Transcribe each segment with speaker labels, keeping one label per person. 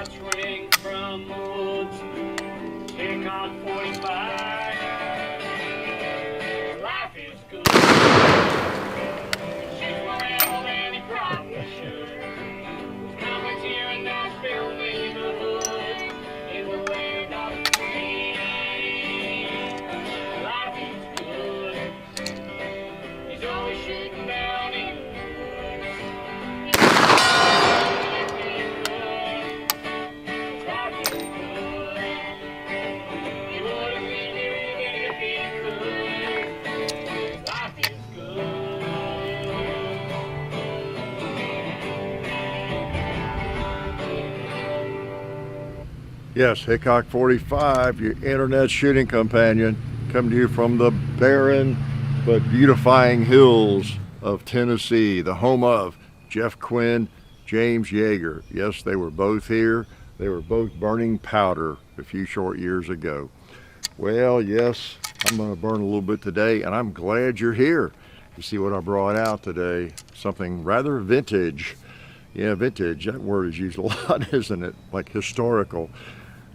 Speaker 1: start swinging from the woods. Take on 45. Life is good. She's more animal than he probably should. Coming here in Nashville neighborhood, in the land of the free. Life is good. He's always shooting down in the woods. Life is good. He wouldn't leave me if he could. Life is good.
Speaker 2: Yes, Hickok 45, your internet shooting companion, coming to you from the barren but beautifying hills of Tennessee, the home of Jeff Quinn, James Yeager. Yes, they were both here. They were both burning powder a few short years ago. Well, yes, I'm going to burn a little bit today, and I'm glad you're here. You see what I brought out today? Something rather vintage. Yeah, vintage, that word is used a lot, isn't it? Like historical.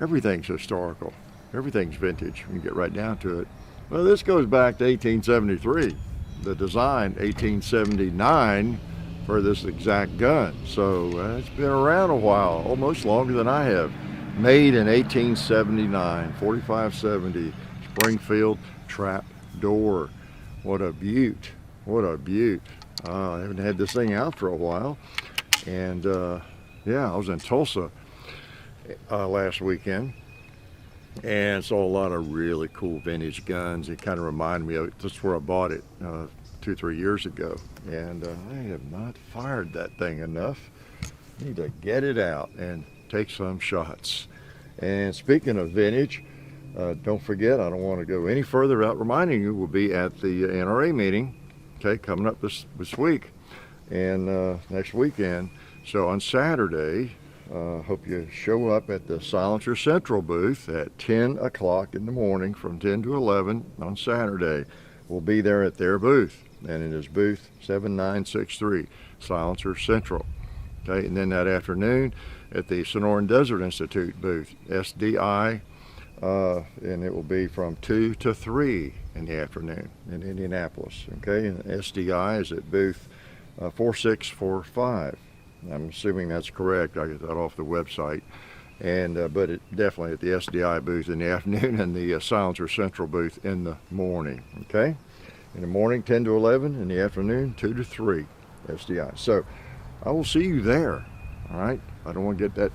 Speaker 2: Everything's historical. Everything's vintage when you get right down to it. Well, this goes back to 1873. The design, 1879 for this exact gun. So it's been around a while, almost longer than I have. Made in 1879, 4570, Springfield Trapdoor. What a beaut. What a beaut. I haven't had this thing out for a while. And yeah, I was in Tulsa last weekend and saw a lot of really cool vintage guns. It kind of reminded me of, that's where I bought it 2-3 years ago, and I have not fired that thing enough. Need to get it out and take some shots. And speaking of vintage, don't forget, I don't want to go any further without reminding you, we'll be at the NRA meeting, okay, coming up this week and next weekend. So on Saturday, hope you show up at the Silencer Central booth at 10 o'clock in the morning, from 10 to 11 on Saturday. We'll be there at their booth, and it is booth 7963, Silencer Central. Okay, and then that afternoon at the Sonoran Desert Institute booth, SDI, and it will be from 2 to 3 in the afternoon in Indianapolis. Okay, and SDI is at booth 4645. I'm assuming that's correct. I get that off the website. And but it definitely at the SDI booth in the afternoon, and the Silencer Central booth in the morning. Okay, in the morning 10 to 11, in the afternoon 2 to 3, SDI. So I will see you there. All right, I don't want to get that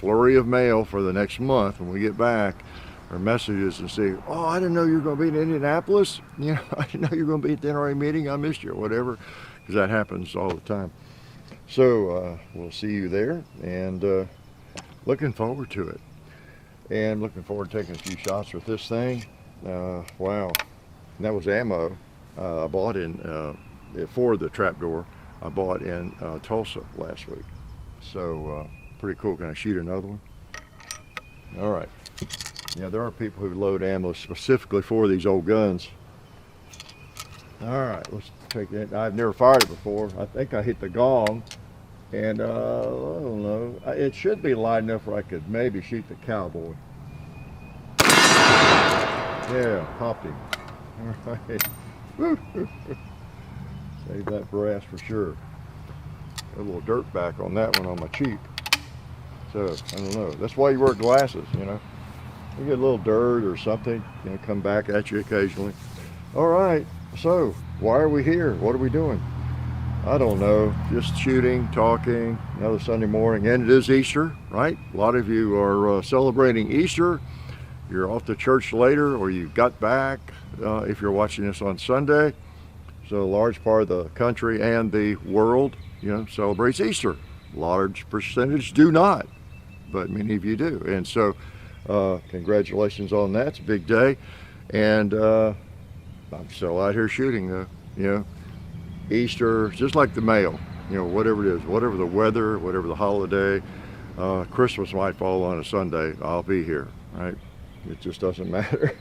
Speaker 2: flurry of mail for the next month when we get back, or messages and say, oh, I didn't know you were going to be in Indianapolis. You know, I didn't know you were going to be at the NRA meeting. I missed you, or whatever, because that happens all the time. So we'll see you there, and looking forward to it. And looking forward to taking a few shots with this thing. Wow, and that was ammo I bought in for the Trapdoor. I bought in Tulsa last week. So pretty cool. Can I shoot another one? All right. Yeah, there are people who load ammo specifically for these old guns. All right, let's take it. I've never fired it before. I think I hit the gong, and I don't know. It should be light enough where I could maybe shoot the cowboy. Yeah, popped him. All right. Save that brass for sure. Got a little dirt back on that one on my cheek. So, I don't know. That's why you wear glasses, you know. You get a little dirt or something, you know, come back at you occasionally. All right. So, why are we here? What are we doing? I don't know. Just shooting, talking, another Sunday morning. And it is Easter, right? A lot of you are celebrating Easter. You're off to church later, or you got back if you're watching this on Sunday. So a large part of the country and the world, you know, celebrates Easter. Large percentage do not, but many of you do. And so congratulations on that. It's a big day. And I'm still out here shooting, you know, Easter, just like the mail, you know, whatever it is, whatever the weather, whatever the holiday, Christmas might fall on a Sunday, I'll be here, right? It just doesn't matter.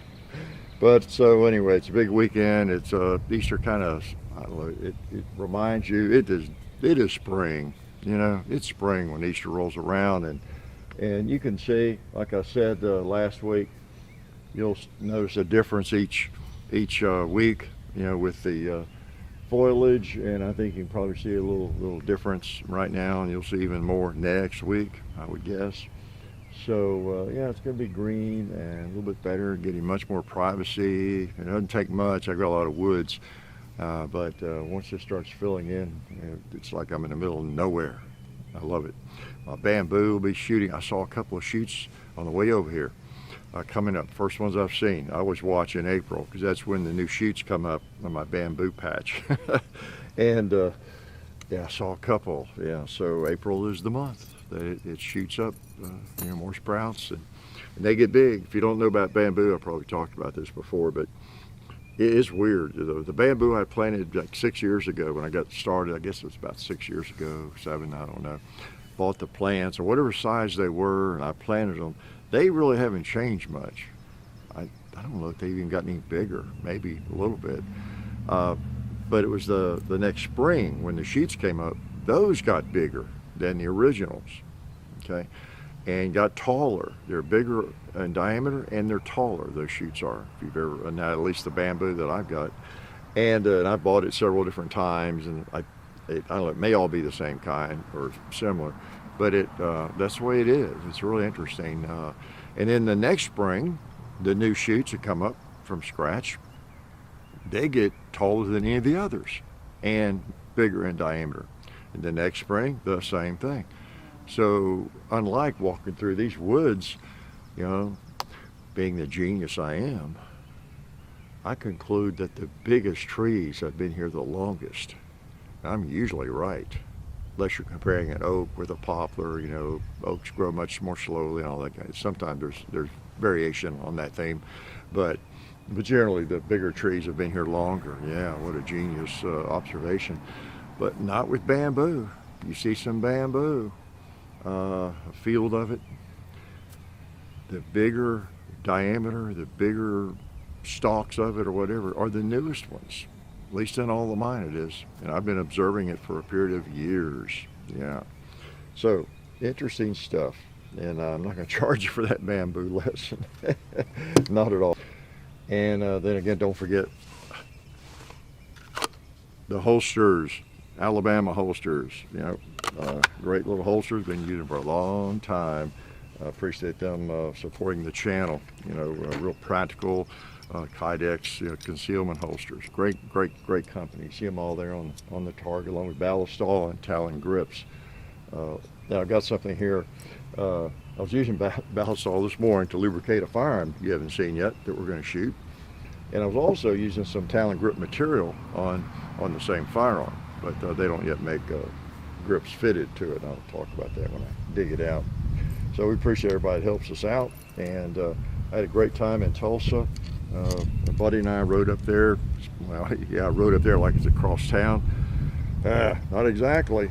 Speaker 2: But so anyway, it's a big weekend. It's Easter kind of, I don't know, it reminds you, it is spring, you know, it's spring when Easter rolls around, and And you can see, like I said last week, you'll notice a difference each week, with the foliage, and I think you can probably see a little difference right now, and you'll see even more next week, I would guess. So yeah, it's going to be green and a little bit better, getting much more privacy. It doesn't take much. I've got a lot of woods, but once it starts filling in, it's like I'm in the middle of nowhere. I love it. My bamboo will be shooting. I saw a couple of shoots on the way over here coming up. First ones I've seen. I always watch in April because that's when the new shoots come up on my bamboo patch. And yeah, I saw a couple. Yeah, so April is the month that it shoots up, more sprouts, and they get big. If you don't know about bamboo, I probably talked about this before, but it is weird. The bamboo I planted like 6 years ago when I got started, I guess it was about 6 years ago, 7, I don't know. Bought the plants or whatever size they were, and I planted them. They really haven't changed much. I don't know if they've even gotten any bigger, maybe a little bit. But it was the next spring when the shoots came up, those got bigger than the originals, okay? And got taller. They're bigger in diameter and they're taller, those shoots are, if you've ever, now at least the bamboo that I've got. And I bought it several different times, and I don't know, it may all be the same kind or similar, but that's the way it is. It's really interesting. And then the next spring, the new shoots that come up from scratch, they get taller than any of the others and bigger in diameter. And the next spring, the same thing. So unlike walking through these woods, being the genius I am, I conclude that the biggest trees have been here the longest. I'm usually right, unless you're comparing an oak with a poplar. Oaks grow much more slowly and all that kind of. Sometimes there's variation on that theme, but generally the bigger trees have been here longer. Yeah, what a genius observation. But not with bamboo. You see some bamboo, a field of it. The bigger diameter, the bigger stalks of it or whatever are the newest ones. At least in all of mine it is. And I've been observing it for a period of years. Yeah. So, interesting stuff. And I'm not going to charge you for that bamboo lesson. Not at all. And then again, don't forget the holsters, Alabama holsters. Great little holsters, been using for a long time. I appreciate them supporting the channel. Real practical Kydex concealment holsters. Great company. You see them all there on the target, along with Ballistics and Talon grips. Now I've got something here. I was using Ballistics this morning to lubricate a firearm you haven't seen yet that we're going to shoot, and I was also using some Talon grip material on the same firearm, but they don't yet make grips fitted to it. I'll talk about that when I dig it out. So we appreciate everybody that helps us out, and I had a great time in Tulsa. My buddy and I rode up there. Well, yeah, I rode up there like it's across town. Not exactly.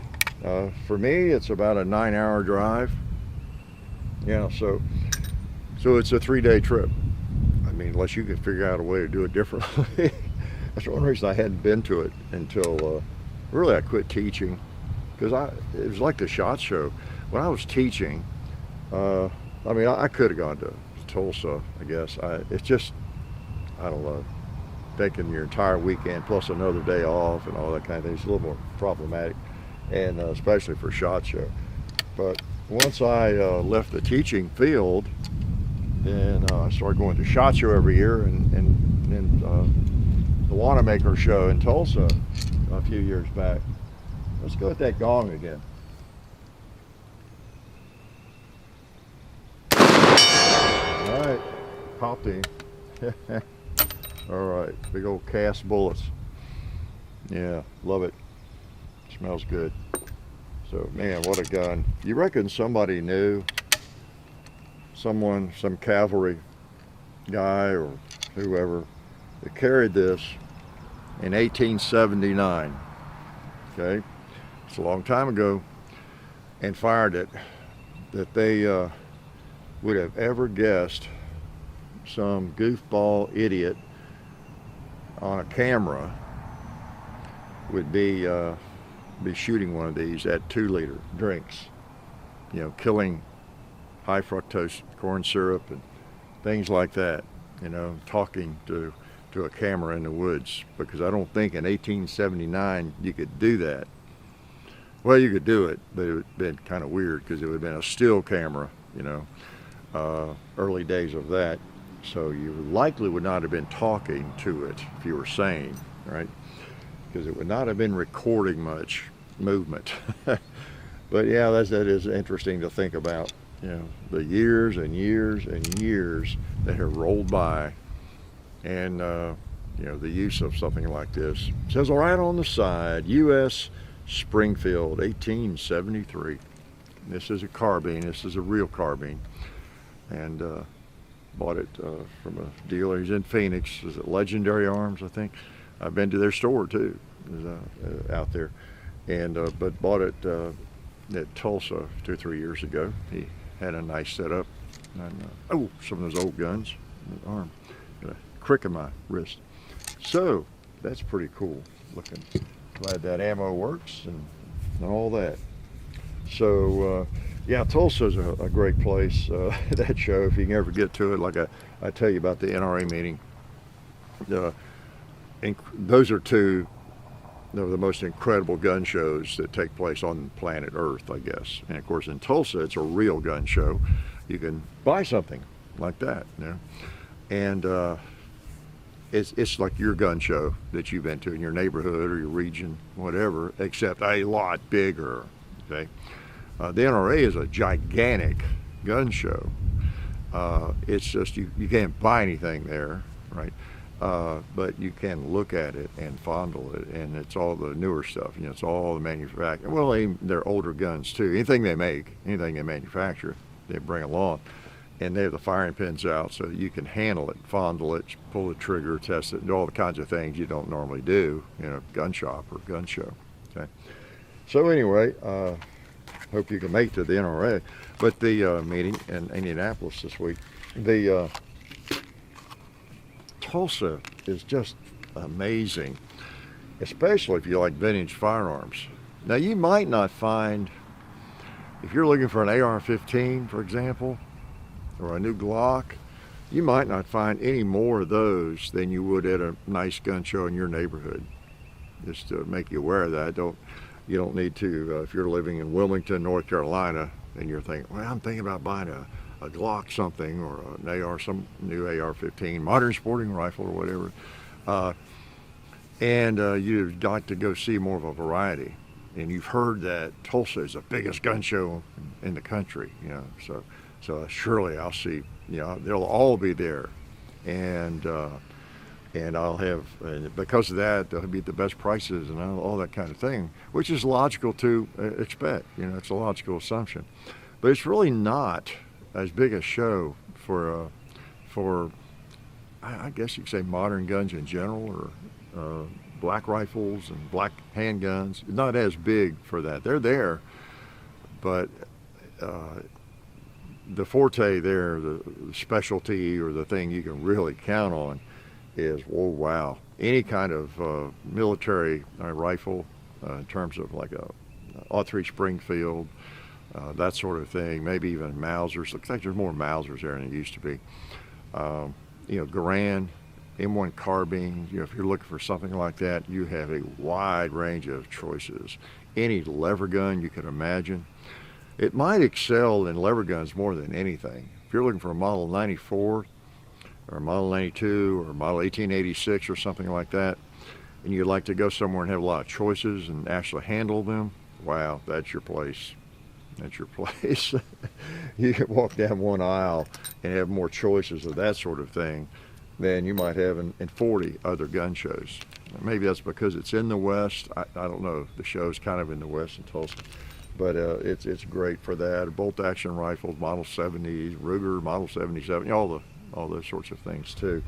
Speaker 2: For me, it's about a 9-hour drive. Yeah, so it's a 3-day trip. I mean, unless you can figure out a way to do it differently. That's one reason I hadn't been to it until really I quit teaching, because it was like the SHOT Show. When I was teaching, I could have gone to Tulsa, I guess. It's just, I don't know, taking your entire weekend plus another day off and all that kind of thing is a little more problematic, and especially for SHOT Show. But once I left the teaching field, then I started going to SHOT Show every year, and the Wanamaker show in Tulsa a few years back. Let's go with that gong again. All right, popped him. All right, big old cast bullets. Yeah, love it. Smells good. So, man, what a gun. You reckon somebody knew, some cavalry guy or whoever, that carried this in 1879, okay? It's a long time ago, and fired it, that they would have ever guessed some goofball idiot on a camera would be shooting one of these at 2-liter drinks, killing high fructose corn syrup and things like that, you know, talking to a camera in the woods, because I don't think in 1879 you could do that. Well, you could do it, but it would have been kind of weird because it would have been a still camera, you know, early days of that. So you likely would not have been talking to it if you were sane, right? Because it would not have been recording much movement. But yeah, that is interesting to think about, you know, the years and years and years that have rolled by. And, you know, the use of something like this. It says right on the side, U.S. Springfield, 1873. This is a carbine. This is a real carbine. And bought it from a dealer. He's in Phoenix. Is it Legendary Arms, I think? I've been to their store, too, out there. And but bought it at Tulsa 2 or 3 years ago. He had a nice setup. And, oh, some of those old guns. Arm. Got a crick in my wrist. So that's pretty cool looking. Glad that ammo works and all that. So yeah, Tulsa's a great place. That show, if you can ever get to it, like I tell you about the NRA meeting. Those are two of the most incredible gun shows that take place on planet Earth, I guess. And of course, in Tulsa, it's a real gun show. You can buy something like that, you know? And it's like your gun show that you've been to in your neighborhood or your region, whatever, except a lot bigger, okay? The NRA is a gigantic gun show. It's just, you can't buy anything there, right? But you can look at it and fondle it, and it's all the newer stuff. You know, it's all the manufacturing. Well, they're older guns too. Anything they make, anything they manufacture, they bring along. And they have the firing pins out so that you can handle it, fondle it, pull the trigger, test it, and do all the kinds of things you don't normally do in a gun shop or gun show. Okay. So anyway, hope you can make it to the NRA. But the meeting in Indianapolis this week, the Tulsa is just amazing, especially if you like vintage firearms. Now, you might not find, if you're looking for an AR-15, for example, or a new Glock, you might not find any more of those than you would at a nice gun show in your neighborhood. Just to make you aware of that. You don't need to, if you're living in Wilmington, North Carolina, and you're thinking, well, I'm thinking about buying a Glock something, or an AR, some new AR-15, modern sporting rifle or whatever, and you'd like to go see more of a variety. And you've heard that Tulsa is the biggest gun show in the country, you know, so surely I'll see, you know, they'll all be there, and I'll have, and because of that, they'll be at the best prices and all that kind of thing, which is logical to expect. You know, it's a logical assumption, but it's really not as big a show for I guess you could say modern guns in general, or black rifles and black handguns. Not as big for that. They're there, but the forte there, the specialty, or the thing you can really count on is, oh wow, any kind of military rifle, in terms of like a .03 Springfield, that sort of thing, maybe even Mausers. Looks like there's more Mausers there than there used to be. You know, Garand, M1 carbine, you know, if you're looking for something like that, you have a wide range of choices. Any lever gun you can imagine. It might excel in lever guns more than anything. If you're looking for a Model 94 or a Model 92 or a Model 1886 or something like that, and you'd like to go somewhere and have a lot of choices and actually handle them, wow, that's your place. That's your place. You can walk down one aisle and have more choices of that sort of thing than you might have in 40 other gun shows. Maybe that's because it's in the West. I don't know. The show's kind of in the West in Tulsa. But it's great for that. Bolt action rifles, Model 70s, Ruger, Model 77, all those sorts of things too.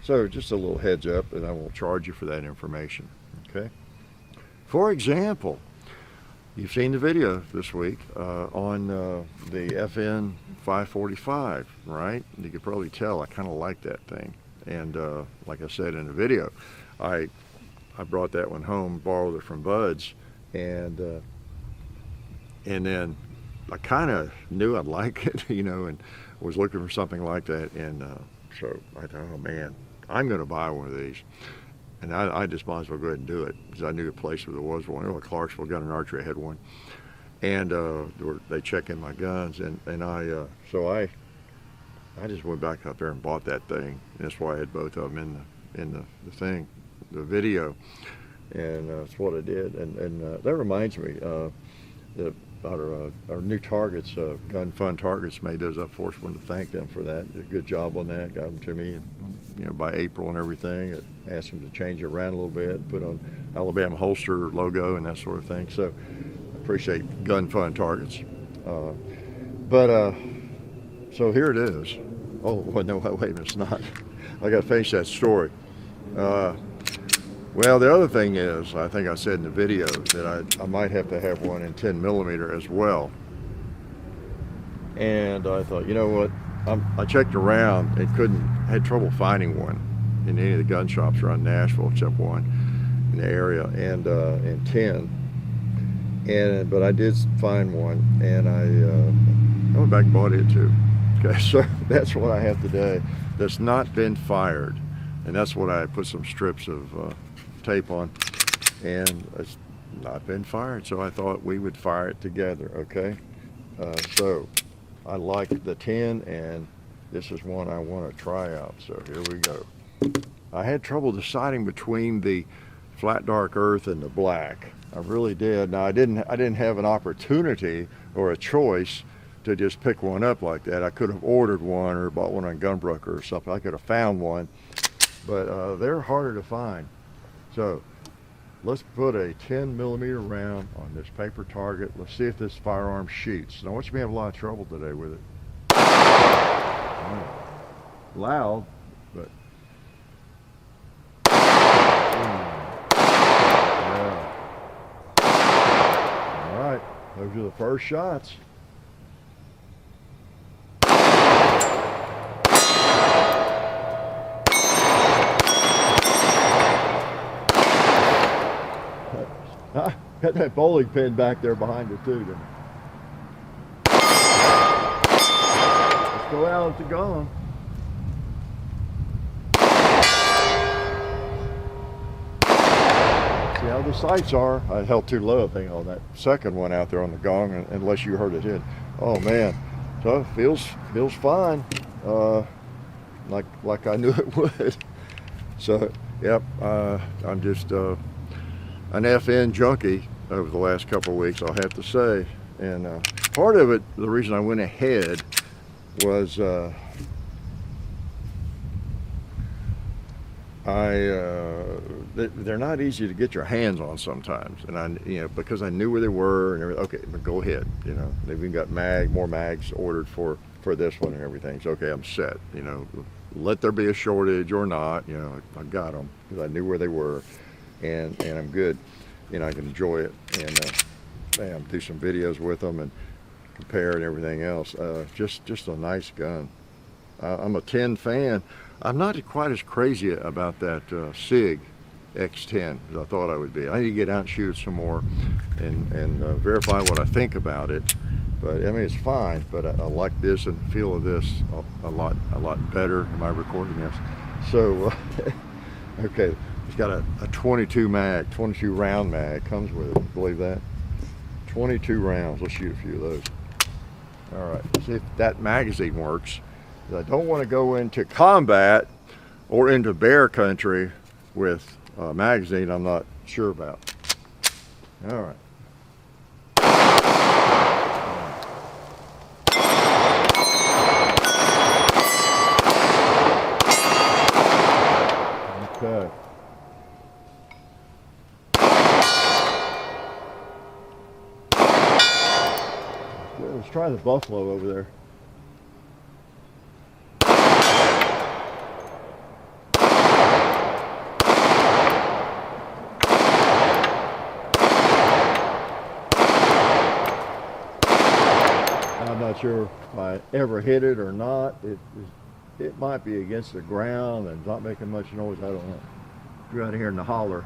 Speaker 2: So just a little heads up, and I won't charge you for that information. Okay. For example, you've seen the video this week on the FN 545, right? You could probably tell I kind of like that thing. And like I said in the video, I brought that one home, borrowed it from Bud's, and then I kind of knew I'd like it, you know, and was looking for something like that. And so I thought, oh man, I'm going to buy one of these. And I just might as well go ahead and do it, because I knew a place where there was one. Oh, Clarksville Gun and Archery had one. And they check in my guns, and so I just went back up there and bought that thing. And that's why I had both of them in the thing, the video. And that's what I did. And that reminds me, our new targets, Gun Fun Targets, made those up for us. Wanted to thank them for that. Did a good job on that. Got them to me, you know, by April and everything. It asked them to change it around a little bit, put on Alabama holster logo and that sort of thing. So I appreciate Gun Fun Targets. So here it is. Oh, well, no, wait a minute, it's not. I got to finish that story. Well, the other thing is, I think I said in the video that I might have to have one in 10 millimeter as well. And I thought, you know what? I checked around and had trouble finding one in any of the gun shops around Nashville, except one in the area, and in 10. But I did find one, and I went back and bought it too. Okay, so that's what I have today. That's not been fired, and that's what I put some strips of tape on, and it's not been fired, so I thought we would fire it together. Okay, so I like the 10, and this is one I want to try out, so here we go. I had trouble deciding between the flat dark earth and the black. I really did. Now I didn't have an opportunity or a choice to just pick one up like that. I could have ordered one or bought one on Gunbroker or something. I could have found one, but they're harder to find. So let's put a 10 millimeter round on this paper target. Let's see if this firearm shoots. Now, I want you to have a lot of trouble today with it. Loud, but yeah. All right, those are the first shots. Got that bowling pin back there behind it too. Let's go out at the gun. See how the sights are. I held too low, I think, on that second one out there on the gong, unless you heard it hit. Oh man, so it feels fine, like I knew it would. So yep, I'm just an FN junkie over the last couple of weeks, I'll have to say. And part of it, the reason I went ahead was they're not easy to get your hands on sometimes, and because I knew where they were and everything. Okay, but go ahead, they've even got more mags ordered for this one and everything. So okay, I'm set. Let there be a shortage or not, I got them because I knew where they were, and I'm good. I can enjoy it and do some videos with them and compare and everything else. Just a nice gun. I'm a 10 fan. I'm not quite as crazy about that SIG X10 as I thought I would be. I need to get out and shoot it some more and verify what I think about it. But I mean, it's fine, but I like this and the feel of this a lot better. Am I recording this? So, okay. It's got a 22 round mag comes with it. Believe that? 22 rounds. Let's shoot a few of those. All right, see if that magazine works. I don't want to go into combat or into bear country with a magazine I'm not sure about. All right. Okay. Let's try the buffalo over there. I'm not sure if I ever hit it or not. It might be against the ground and not making much noise. I don't know. If you're out here in the holler,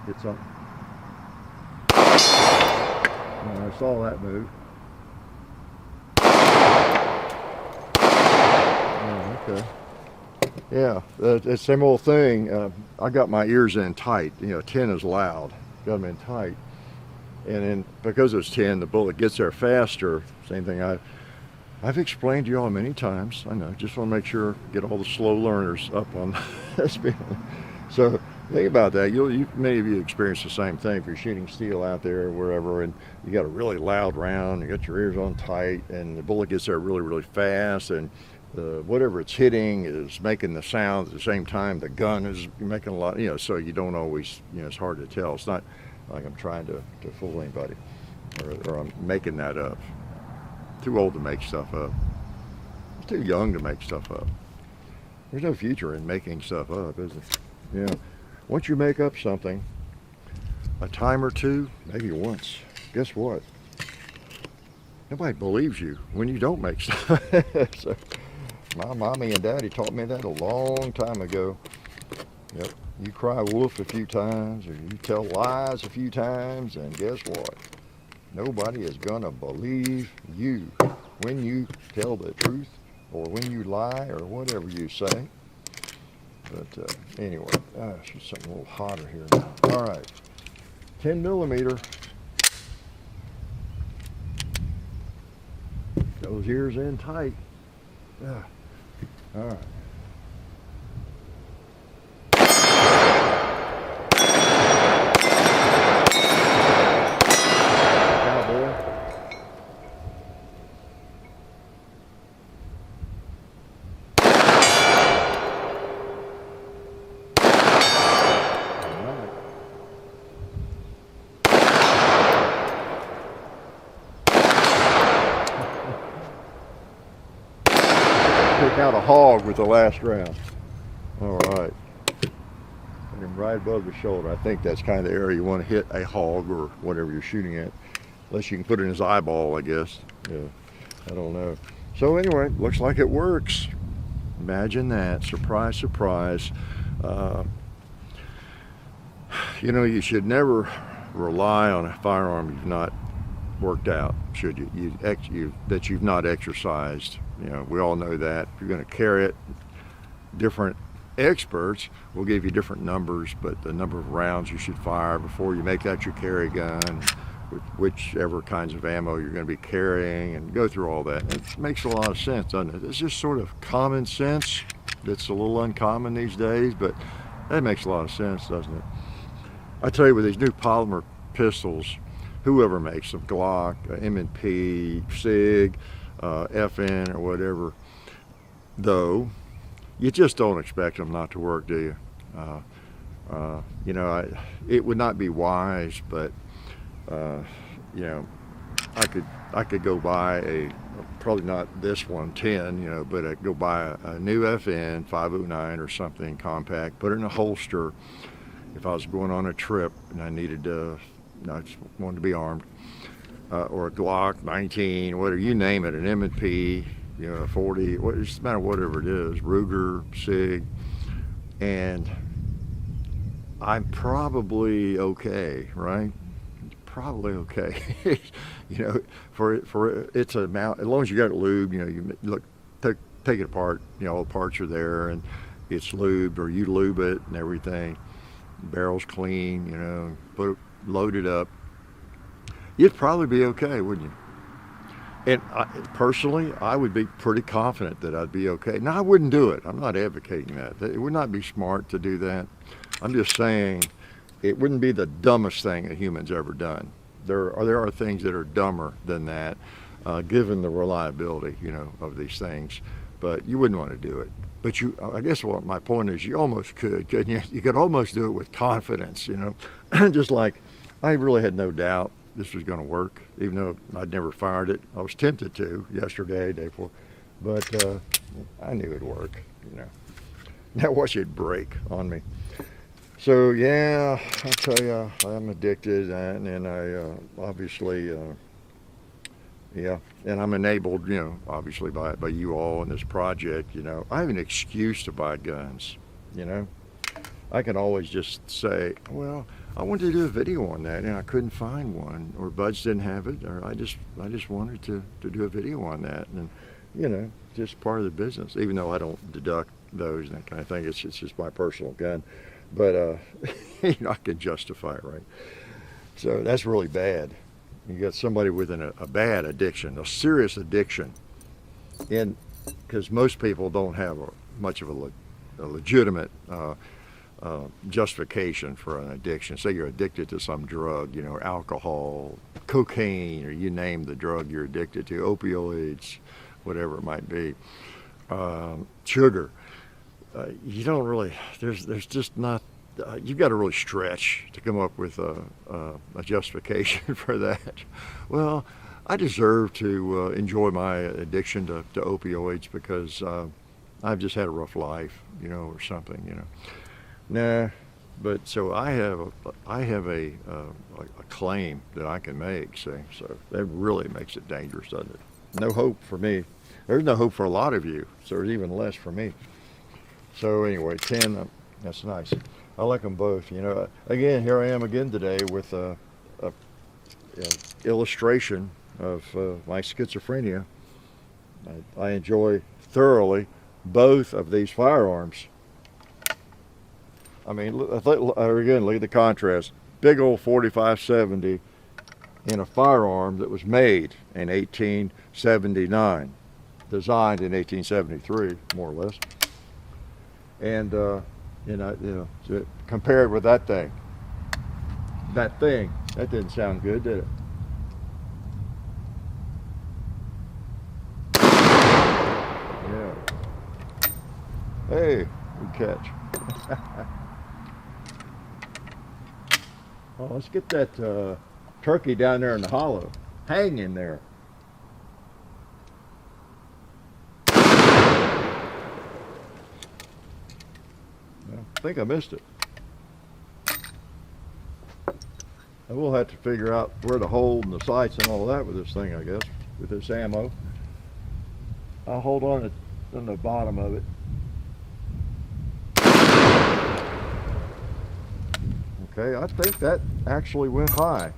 Speaker 2: hit something. I saw that move. Okay. Yeah, it's the same old thing. I got my ears in tight. 10 is loud. Got them in tight. And then because it's 10, the bullet gets there faster. Same thing I've explained to you all many times. I know, just want to make sure, get all the slow learners up on this feeling. So think about that. Many of you experience the same thing if you're shooting steel out there or wherever, and you got a really loud round, you got your ears on tight, and the bullet gets there really, really fast, and whatever it's hitting is making the sound at the same time the gun is making a lot, so you don't always, it's hard to tell. It's not like I'm trying to fool anybody, or I'm making that up. Too old to make stuff up. Too young to make stuff up. There's no future in making stuff up, is there? Once you make up something, a time or two, maybe once, guess what? Nobody believes you when you don't make stuff. So, my mommy and daddy taught me that a long time ago. Yep, you cry wolf a few times, or you tell lies a few times, and guess what? Nobody is gonna believe you when you tell the truth, or when you lie, or whatever you say. But anyway, shoot something a little hotter here now. All right, 10 millimeter. Those ears in tight. Yeah. All right. Took out a hog with the last round. All right. Hit him right above the shoulder. I think that's kind of the area you want to hit a hog or whatever you're shooting at. Unless you can put it in his eyeball, I guess. Yeah, I don't know. So anyway, looks like it works. Imagine that. Surprise, surprise. You should never rely on a firearm you've not worked out, should you? That you've not exercised. We all know that. If you're going to carry it, different experts will give you different numbers, but the number of rounds you should fire before you make that your carry gun, whichever kinds of ammo you're going to be carrying, and go through all that. It makes a lot of sense, doesn't it? It's just sort of common sense. It's a little uncommon these days, but that makes a lot of sense, doesn't it? I tell you, with these new polymer pistols, whoever makes them, Glock, M&P, SIG, FN, or whatever, though, you just don't expect them not to work, do you? It would not be wise, but I could go buy probably not this 110, but I'd go buy a new FN 509 or something compact, put it in a holster if I was going on a trip and I needed I just wanted to be armed, or a Glock 19, whatever, you name it, an M&P, a 40, it doesn't matter, whatever it is, Ruger, SIG, and I'm probably okay, right? Probably okay. For it's a mount, as long as you got it lubed, you look, take it apart, all the parts are there and it's lubed, or you lube it and everything, barrel's clean, load it up, you'd probably be okay, wouldn't you? And personally, I would be pretty confident that I'd be okay. Now, I wouldn't do it. I'm not advocating that. It would not be smart to do that. I'm just saying it wouldn't be the dumbest thing a human's ever done. There are things that are dumber than that, given the reliability, of these things. But you wouldn't want to do it. But I guess what my point is, you almost could, couldn't you? You could almost do it with confidence, just like I really had no doubt this was going to work, even though I'd never fired it. I was tempted to yesterday, day before, but I knew it'd work, Now watch it break on me. So yeah, I tell you, I'm addicted, and I obviously, and I'm enabled, obviously by you all in this project. I have an excuse to buy guns. I can always just say, well, I wanted to do a video on that and I couldn't find one, or Buds didn't have it, or I just wanted to do a video on that, and just part of the business, even though I don't deduct those and that kind of thing. It's just my personal gun. But I can justify it, right? So that's really bad. You got somebody with a bad addiction, a serious addiction, and because most people don't have much of a legitimate justification for an addiction. Say you're addicted to some drug, alcohol, cocaine, or you name the drug you're addicted to, opioids, whatever it might be, sugar. You don't really, there's just not, you've got to really stretch to come up with a justification for that. Well, I deserve to enjoy my addiction to opioids because I've just had a rough life, or something, Nah, but so I have a claim that I can make, see, so that really makes it dangerous, doesn't it? No hope for me. There's no hope for a lot of you, so there's even less for me. So anyway, 10, that's nice. I like them both, Again, here I am again today with a illustration of my schizophrenia. I enjoy thoroughly both of these firearms. I mean, again, look at the contrast. Big old 4570 in a firearm that was made in 1879, designed in 1873, more or less. And compared with that thing, that didn't sound good, did it? Yeah. Hey, good catch. Well, let's get that turkey down there in the hollow. Hang in there. I think I missed it. I will have to figure out where to hold and the sights and all that with this thing, I guess, with this ammo. I'll hold on the bottom of it. Okay, I think that actually went high.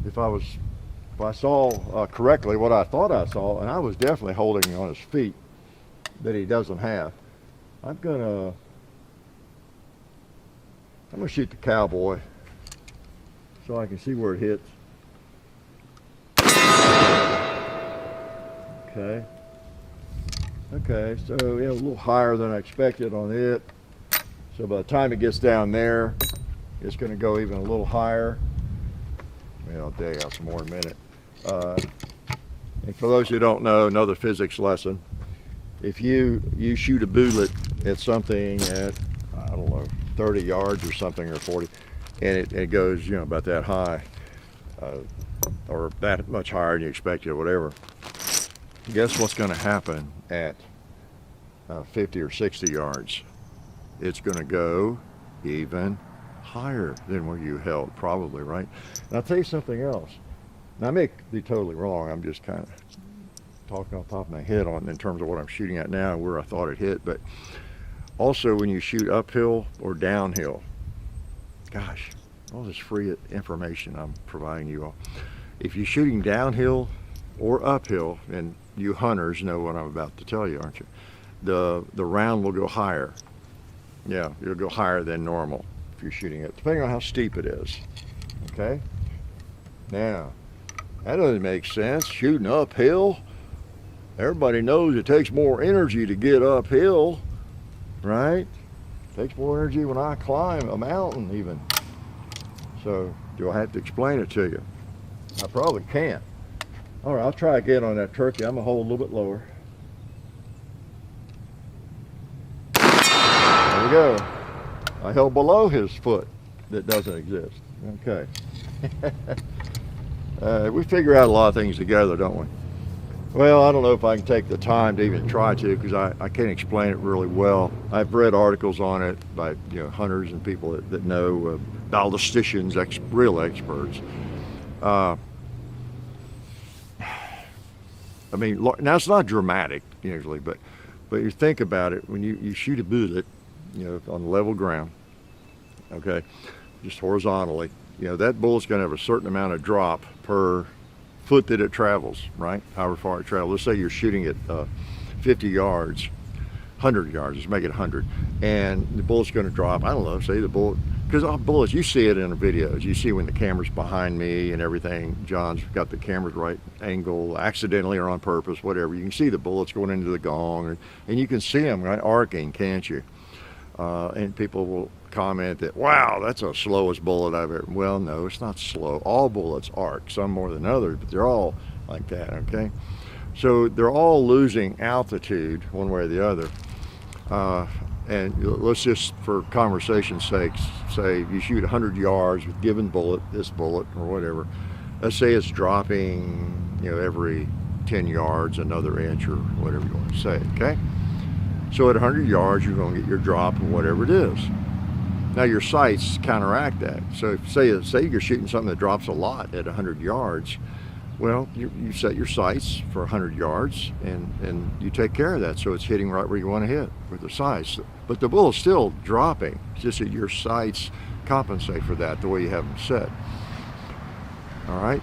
Speaker 2: If I saw correctly what I thought I saw, and I was definitely holding on his feet that he doesn't have. I'm gonna shoot the cowboy so I can see where it hits. Okay, so yeah, a little higher than I expected on it. So by the time it gets down there, it's going to go even a little higher. I'll dig out some more in a minute. And for those who don't know, another physics lesson. If you shoot a bullet at something at, I don't know, 30 yards or something, or 40, and it goes, about that high, or that much higher than you expected, or whatever, guess what's going to happen at 50 or 60 yards? It's going to go even higher than where you held, probably, right? And I'll tell you something else. Now, I may be totally wrong. I'm just kind of talking off the top of my head in terms of what I'm shooting at now and where I thought it hit. But also, when you shoot uphill or downhill, gosh, all this free information I'm providing you all. If you're shooting downhill or uphill, and you hunters know what I'm about to tell you, aren't you? The round will go higher. Yeah, it'll go higher than normal if you're shooting it, depending on how steep it is. Okay? Now, that doesn't make sense. Shooting uphill, everybody knows it takes more energy to get uphill, right? It takes more energy when I climb a mountain even. So, do I have to explain it to you? I probably can't. All right, I'll try again on that turkey. I'm gonna hold a little bit lower. There we go. I held below his foot that doesn't exist. Okay. We figure out a lot of things together, don't we? Well, I don't know if I can take the time to even try to, because I can't explain it really well. I've read articles on it by hunters and people that know, ballisticians, real experts. I mean, now it's not dramatic usually, but you think about it, when you shoot a bullet, on level ground, okay, just horizontally, that bullet's going to have a certain amount of drop per foot that it travels, right? However far it travels. Let's say you're shooting at 50 yards, 100 yards, let's make it 100. And the bullet's going to drop, I don't know, say the bullet, because bullets, you see it in the videos. You see when the camera's behind me and everything. John's got the camera's right angle, accidentally or on purpose, whatever. You can see the bullets going into the gong, and you can see them, right, arcing, can't you? And people will comment that, wow, that's the slowest bullet I've ever. Well, no, it's not slow. All bullets arc, some more than others, but they're all like that, okay? So they're all losing altitude one way or the other. And let's just, for conversation's sake, say you shoot 100 yards with given bullet, this bullet or whatever. Let's say it's dropping, every 10 yards, another inch or whatever you want to say, okay? So at 100 yards, you're going to get your drop of whatever it is. Now your sights counteract that. So if, say you're shooting something that drops a lot at 100 yards, well, you set your sights for 100 yards and you take care of that so it's hitting right where you want to hit with the sights. But the bullet's still dropping. It's just that your sights compensate for that the way you have them set. All right,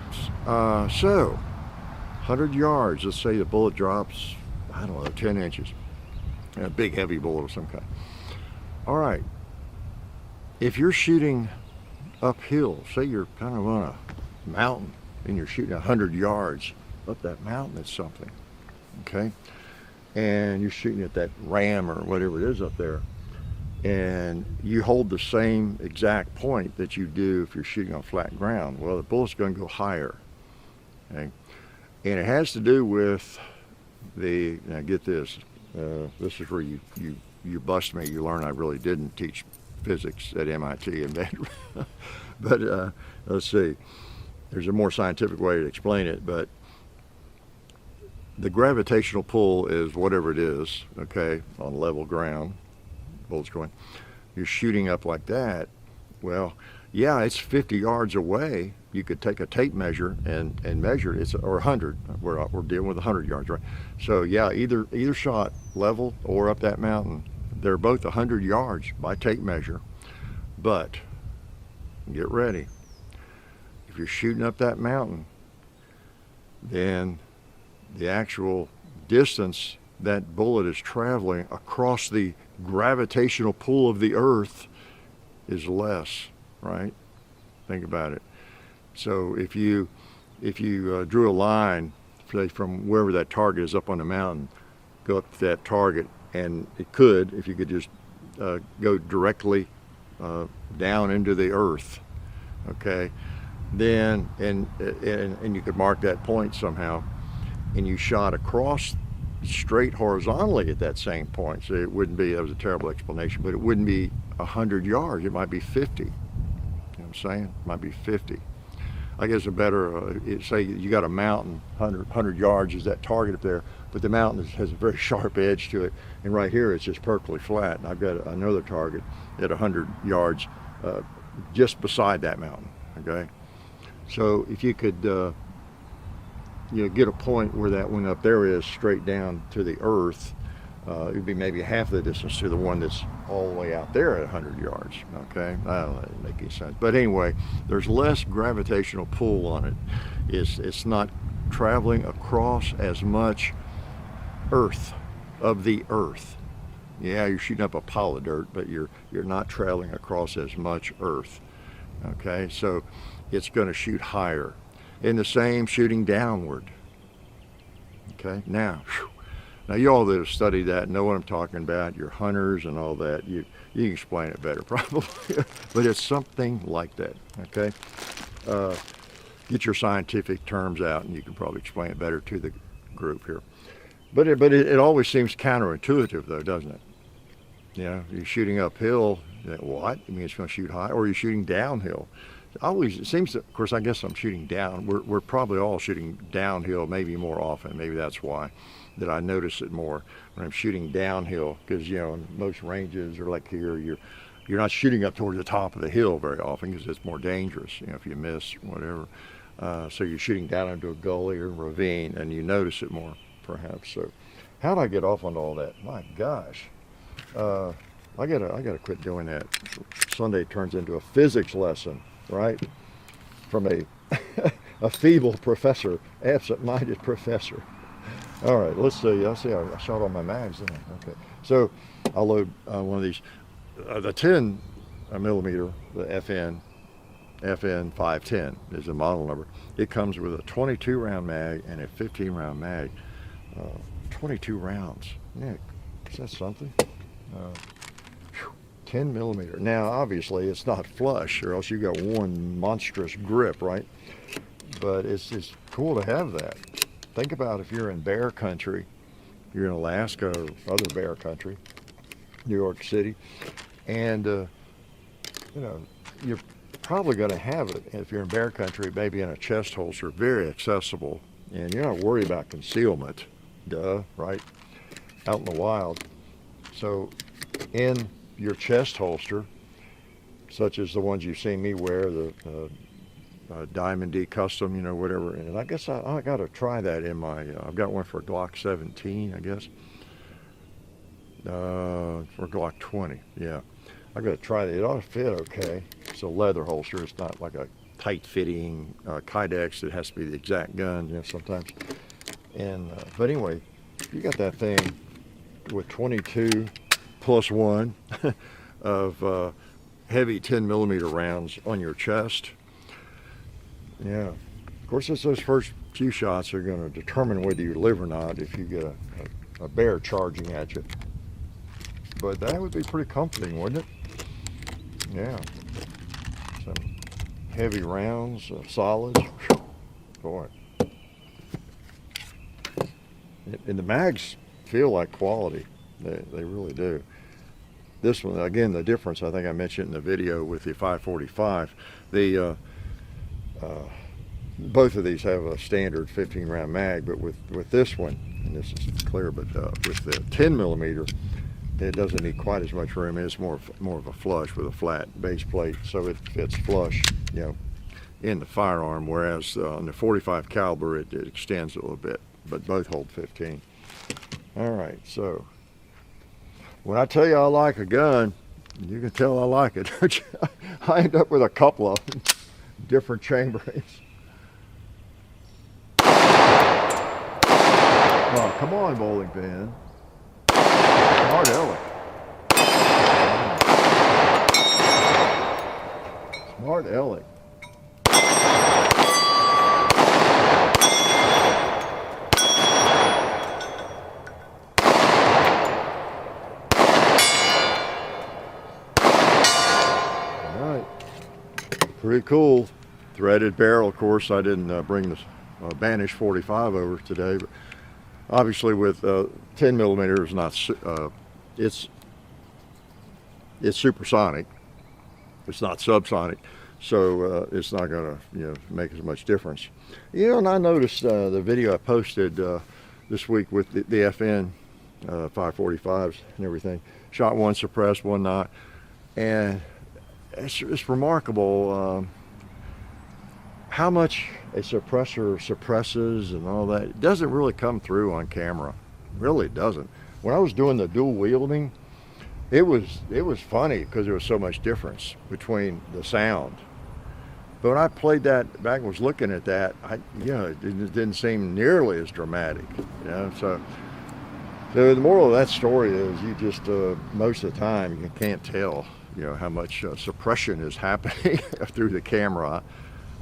Speaker 2: so 100 yards, let's say the bullet drops, I don't know, 10 inches. A big heavy bullet of some kind. All right, if you're shooting uphill, say you're kind of on a mountain, and you're shooting 100 yards up that mountain at something, okay? And you're shooting at that ram or whatever it is up there, and you hold the same exact point that you do if you're shooting on flat ground. Well, the bullet's going to go higher, okay? And it has to do with now get this, this is where you bust me. You learn I really didn't teach physics at MIT and that. But let's see. There's a more scientific way to explain it, but the gravitational pull is whatever it is, okay, on level ground, bullets going. You're shooting up like that, well, yeah, it's 50 yards away. You could take a tape measure and measure it, or 100. We're dealing with 100 yards, right? So yeah, either shot level or up that mountain, they're both 100 yards by tape measure, but get ready. If you're shooting up that mountain, then the actual distance that bullet is traveling across the gravitational pull of the earth is less, right? Think about it. So if you drew a line, say from wherever that target is up on the mountain, go up to that target, and it could, if you could just go directly down into the earth, okay? Then and you could mark that point somehow, and you shot across straight horizontally at that same point. So it wouldn't be, that was a terrible explanation, but it wouldn't be 100 yards. It might be 50. You know what I'm saying? It might be 50. I guess a better, say you got a mountain, 100 yards is that target up there, but the mountain has a very sharp edge to it, and right here it's just perfectly flat. And I've got another target at 100 yards just beside that mountain, okay? So if you could get a point where that one up there is straight down to the earth, it would be maybe half the distance to the one that's all the way out there at 100 yards, okay? I don't know, that doesn't make any sense. But anyway, there's less gravitational pull on it. It's not traveling across as much earth, of the earth. Yeah, you're shooting up a pile of dirt, but you're not traveling across as much earth, okay? So it's going to shoot higher. And the same shooting downward, okay? Now you all that have studied that know what I'm talking about. You're hunters and all that. You can explain it better probably, but it's something like that, okay? Get your scientific terms out and you can probably explain it better to the group here. But it always seems counterintuitive though, doesn't it? You're shooting uphill, what? You mean it's going to shoot high? Or you're shooting downhill. Always, it seems that, of course, I guess I'm shooting down. We're probably all shooting downhill, maybe more often. Maybe that's why that I notice it more when I'm shooting downhill, because in most ranges or like here, you're not shooting up towards the top of the hill very often because it's more dangerous, if you miss or whatever. So you're shooting down into a gully or ravine, and you notice it more, perhaps. So, how did I get off on all that? My gosh, I gotta quit doing that. Sunday turns into a physics lesson. Right? From a a feeble professor, absent-minded professor. All right, let's see. I see I shot all my mags in. Okay, so I'll load one of these. The 10 millimeter, the FN 510 is the model number. It comes with a 22 round mag and a 15 round mag. 22 rounds. Yeah, is that something? 10 millimeter. Now, obviously, it's not flush, or else you got one monstrous grip, right? But it's cool to have that. Think about if you're in bear country, you're in Alaska or other bear country, New York City, and you know, you're probably going to have it if you're in bear country, maybe in a chest holster, very accessible, and you're not worried about concealment. Duh, right? Out in the wild. So in your chest holster, such as the ones you've seen me wear, the Diamond D Custom, you know, whatever. And I guess I got to try that in my, I've got one for Glock 17, I guess. For Glock 20, yeah. I got to try that. It ought to fit okay. It's a leather holster. It's not like a tight-fitting Kydex that has to be the exact gun, you know, sometimes. And but anyway, you got that thing with 22 plus 1 of heavy 10 millimeter rounds on your chest. Yeah, of course, it's those first few shots are going to determine whether you live or not if you get a bear charging at you. But that would be pretty comforting, wouldn't it? Yeah. Some heavy rounds, solids. Boy. And the mags feel like quality. They really do. This one, again, the difference I think I mentioned in the video with the 545, both of these have a standard 15 round mag, but with this one, and this is clear, but with the 10 millimeter, it doesn't need quite as much room. It's more of a flush with a flat base plate, so it fits flush, you know, in the firearm, whereas on the 45 caliber, it extends a little bit, but both hold 15. All right, so when I tell you I like a gun, you can tell I like it. I end up with a couple of them, different chamberings. Oh, come on, bowling pin. Smart Aleck. Smart Aleck. Pretty cool. Threaded barrel, of course. I didn't bring the Banish 45 over today, but obviously with 10 millimeters, not it's supersonic. It's not subsonic, so it's not going to make as much difference. You know, and I noticed the video I posted this week with the FN 545s and everything. Shot one, suppressed one not, and it's remarkable how much a suppressor suppresses and all that. It doesn't really come through on camera. It really doesn't. When I was doing the dual wielding, it was funny because there was so much difference between the sound. But when I played that back and was looking at that, it didn't seem nearly as dramatic. So the moral of that story is you just most of the time you can't tell how much suppression is happening through the camera.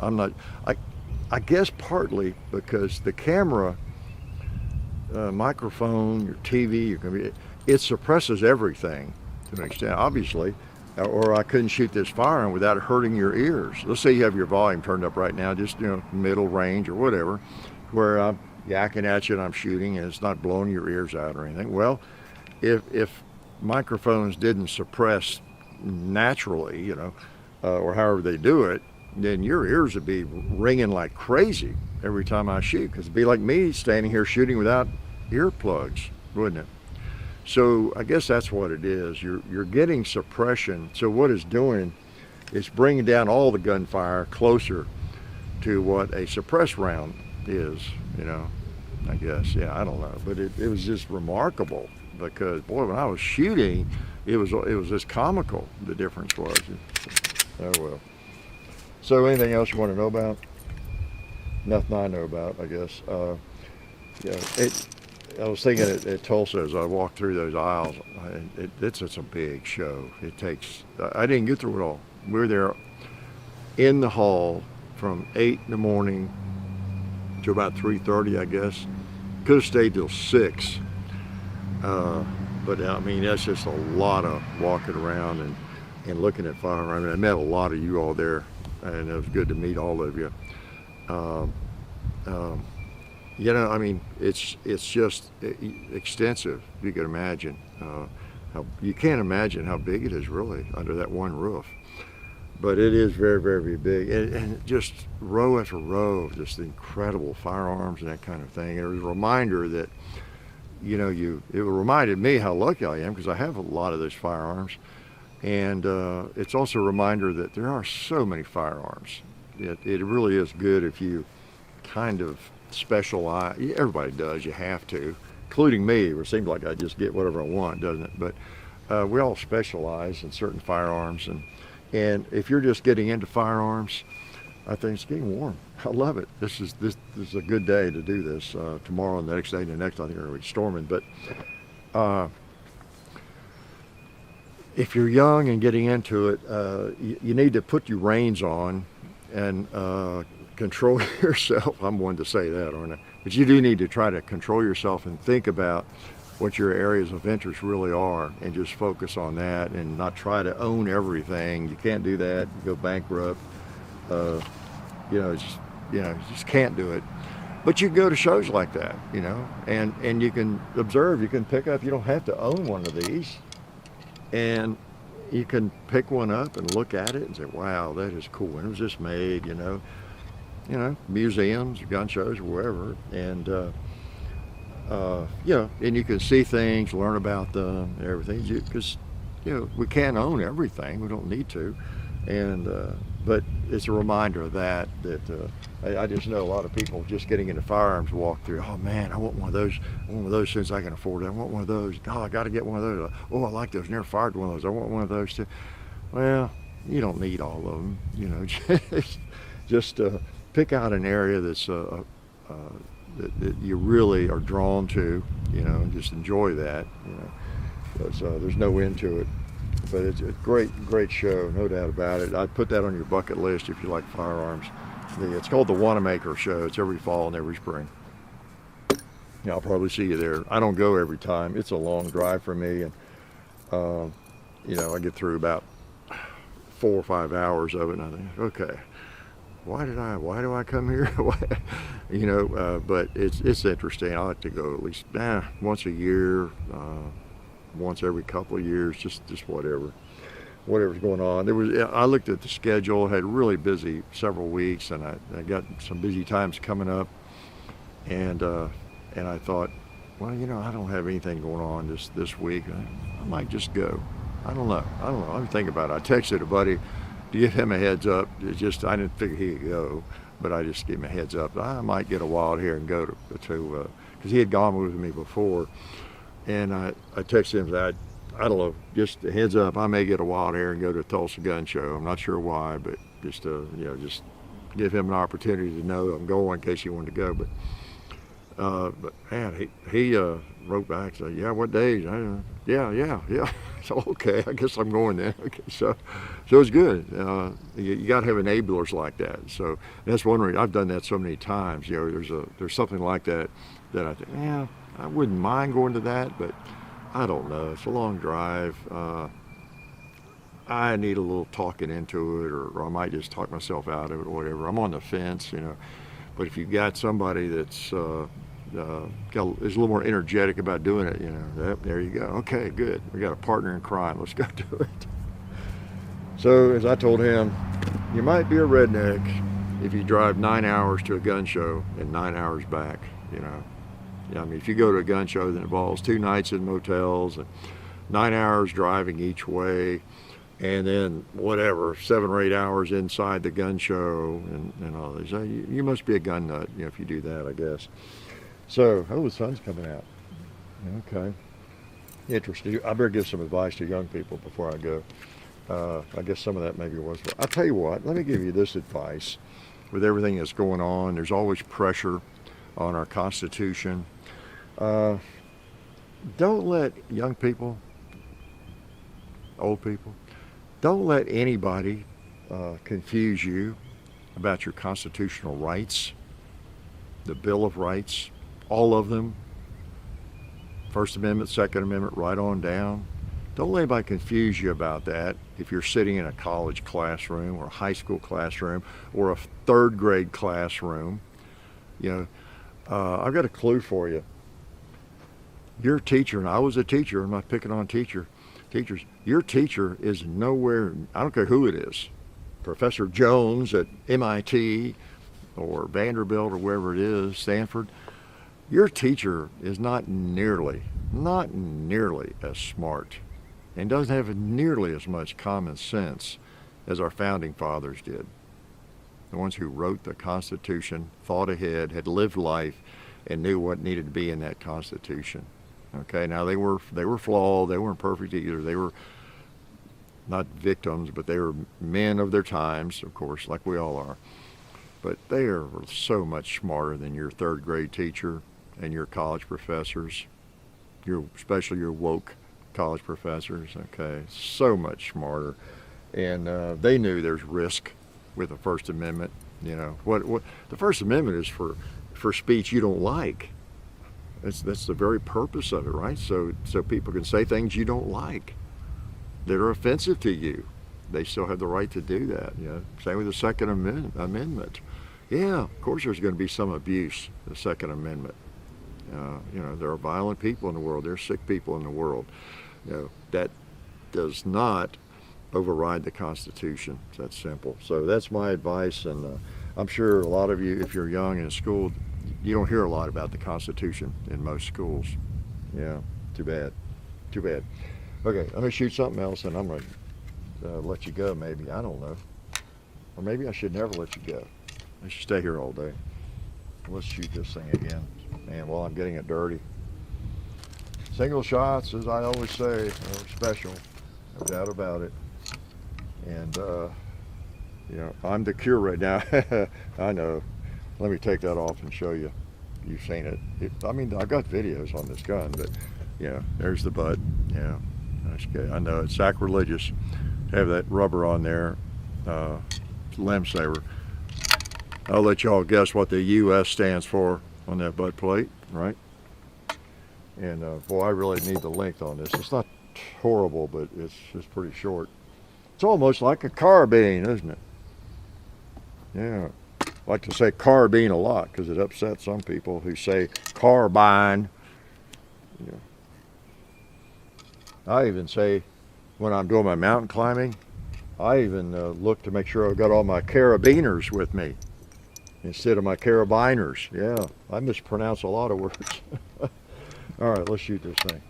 Speaker 2: I guess partly because the camera, microphone, your TV, it suppresses everything to an extent, obviously, or I couldn't shoot this firearm without hurting your ears. Let's say you have your volume turned up right now, just middle range or whatever, where I'm yakking at you and I'm shooting and it's not blowing your ears out or anything. Well, if microphones didn't suppress naturally, or however they do it, then your ears would be ringing like crazy every time I shoot, because it'd be like me standing here shooting without earplugs, wouldn't it? So I guess that's what it is. You're getting suppression. So what it's doing is bringing down all the gunfire closer to what a suppressed round is, I guess. Yeah, I don't know, but it was just remarkable, because boy, when I was shooting, it was just comical, the difference was. Oh well. So anything else you want to know about? Nothing I know about, I guess. Yeah, I was thinking at Tulsa as I walked through those aisles, it's a big show. It takes, I didn't get through it all. We were there in the hall from 8 in the morning to about 3:30, I guess. Could have stayed till 6. But I mean, that's just a lot of walking around and looking at firearms. I met a lot of you all there, and it was good to meet all of you. Um, um, I mean, it's just extensive. You can imagine. You can't imagine how big it is really under that one roof. But it is very, very big, and just row after row of just incredible firearms and that kind of thing. It was a reminder that, it reminded me how lucky I am because I have a lot of those firearms. And it's also a reminder that there are so many firearms. It really is good if you kind of specialize. Everybody does, you have to, including me. It seems like I just get whatever I want, doesn't it? But we all specialize in certain firearms. And if you're just getting into firearms, I think it's getting warm. I love it. This is a good day to do this. Tomorrow and the next day and the next, I think it'll be storming. But if you're young and getting into it, you need to put your reins on and control yourself. I'm one to say that, aren't I? But you do need to try to control yourself and think about what your areas of interest really are and just focus on that and not try to own everything. You can't do that. You go bankrupt. You just can't do it. But you can go to shows like that, and you can observe, you can pick up. You don't have to own one of these. And you can pick one up and look at it and say, wow, that is cool. When was this made, museums, gun shows, or wherever. And, and you can see things, learn about them, and everything. Because, we can't own everything. We don't need to. And, but it's a reminder of that I just know a lot of people just getting into firearms walk through, oh man, I want one of those. I want one of those since I can afford it. I want one of those. Oh, I got to get one of those. Oh, I like those. Never fired one of those. I want one of those too. Well, you don't need all of them. Just pick out an area that's that you really are drawn to, and just enjoy that. Because there's no end to it. But it's a great show, no doubt about it. I'd put that on your bucket list if you like firearms. It's called the Wanamaker Show. It's every fall and every spring. I'll probably see you there. I don't go every time. It's a long drive for me, and I get through about 4 or 5 hours of it, and I think, okay, why do I come here? But it's interesting. I like to go at least once a year. Once every couple of years, just whatever's going on. I looked at the schedule, had really busy several weeks, and I got some busy times coming up, and I thought, well, I don't have anything going on this week. I might just go. I don't know. I'm thinking about it. I texted a buddy to give him a heads up. I didn't figure he could go, but I just gave him a heads up. I might get a wild here and go to because he had gone with me before. And I texted him that, I don't know, just a heads up, I may get a wild hair and go to a Tulsa gun show. I'm not sure why, but just give him an opportunity to know I'm going in case he wanted to go. But man, he wrote back, said, yeah, what days? Yeah. So, okay, I guess I'm going then. Okay, so it's good. You got to have enablers like that. So that's one reason I've done that so many times. There's something like that I think, yeah, I wouldn't mind going to that, but I don't know. It's a long drive. I need a little talking into it, or I might just talk myself out of it, or whatever. I'm on the fence, But if you got somebody that's is a little more energetic about doing it, there you go. Okay, good. We got a partner in crime. Let's go do it. So as I told him, you might be a redneck if you drive 9 hours to a gun show and 9 hours back. I mean, if you go to a gun show that involves 2 nights in motels and 9 hours driving each way, and then 7 or 8 hours inside the gun show and all this, you must be a gun nut, if you do that, I guess. So, the sun's coming out. Okay, interesting. I better give some advice to young people before I go. I guess some of that maybe was. I'll tell you what. Let me give you this advice. with everything that's going on. There's always pressure on our Constitution. Don't let young people, old people, don't let anybody confuse you about your constitutional rights, the Bill of Rights, all of them, First Amendment, Second Amendment, right on down. Don't let anybody confuse you about that if you're sitting in a college classroom or a high school classroom or a third grade classroom. You know, I've got a clue for you. Your teacher, and I was a teacher, I'm not picking on teachers, your teacher is nowhere, I don't care who it is, Professor Jones at MIT or Vanderbilt or wherever it is, Stanford, your teacher is not nearly as smart and doesn't have nearly as much common sense as our founding fathers did. The ones who wrote the Constitution, thought ahead, had lived life, and knew what needed to be in that Constitution. Okay, now they were flawed, they weren't perfect either. They were not victims, but they were men of their times, of course, like we all are. But they are so much smarter than your third grade teacher and your college professors, especially your woke college professors, okay, so much smarter. And they knew there's risk with the First Amendment. You know, what the First Amendment is for speech you don't like. That's the very purpose of it, right? So people can say things you don't like that are offensive to you. They still have the right to do that. You know, same with the Second Amendment. Yeah, of course there's going to be some abuse, the Second Amendment. You know, there are violent people in the world. There are sick people in the world. You know, that does not override the Constitution. It's that simple. So that's my advice, and I'm sure a lot of you, if you're young in school, you don't hear a lot about the Constitution in most schools. Yeah, too bad. Too bad. Okay, I'm going to shoot something else, and I'm going to let you go, maybe. I don't know. Or maybe I should never let you go. I should stay here all day. Let's shoot this thing again. Man, while I'm getting it dirty. Single shots, as I always say, are special. No doubt about it. And, you know, I'm the cure right now. I know. Let me take that off and show you. You've seen it. I mean, I've got videos on this gun, but, yeah, there's the butt. Yeah, that's good. I know it's sacrilegious to have that rubber on there. Limb saver. I'll let y'all guess what the U.S. stands for on that butt plate, right? And, boy, I really need the length on this. It's not horrible, but it's just pretty short. It's almost like a carbine, isn't it? Yeah. I like to say carbine a lot because it upsets some people who say carbine. Yeah. I even say when I'm doing my mountain climbing, I even look to make sure I've got all my carabiners with me instead of my carabiners. Yeah, I mispronounce a lot of words. All right, let's shoot this thing.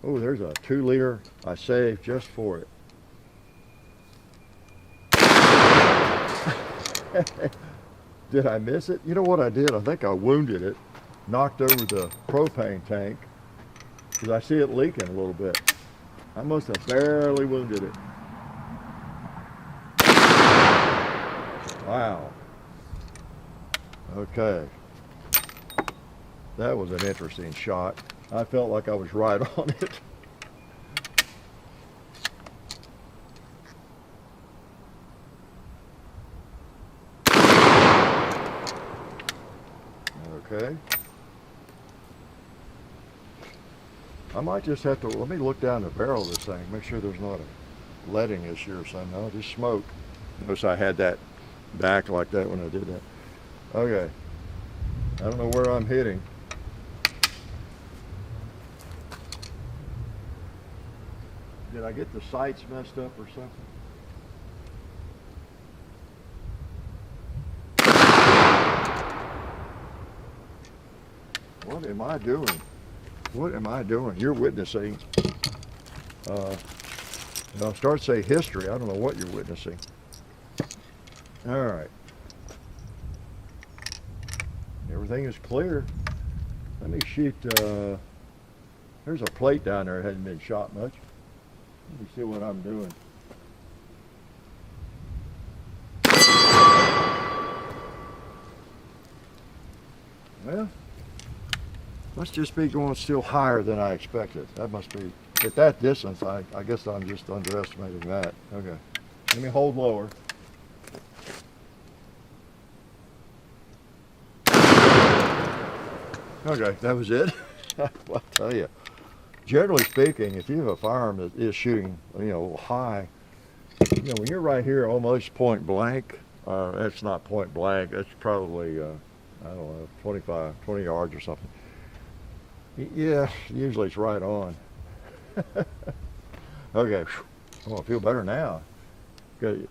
Speaker 2: Oh, there's a 2-liter I saved just for it. Did I miss it? You know what I did? I think I wounded it, knocked over the propane tank, because I see it leaking a little bit. I must have barely wounded it. Wow. Okay. That was an interesting shot. I felt like I was right on it. Okay. I might just have to, let me look down the barrel of this thing, make sure there's not a leading issue or something. No, just smoke. Notice I had that back like that when I did that. Okay. I don't know where I'm hitting. Did I get the sights messed up or something? What am I doing? What am I doing? You're witnessing. I'll start to say history. I don't know what you're witnessing. All right. Everything is clear. Let me shoot. There's a plate down there that hasn't been shot much. Let me see what I'm doing. Well, must just be going still higher than I expected. That must be, at that distance, I guess I'm just underestimating that. Okay, let me hold lower. Okay, that was it. Well, I'll tell you, generally speaking, if you have a firearm that is shooting, a little high, when you're right here almost point blank, that's not point blank, that's probably, I don't know, 20 yards or something. Yeah, usually it's right on. Okay, oh, I feel better now.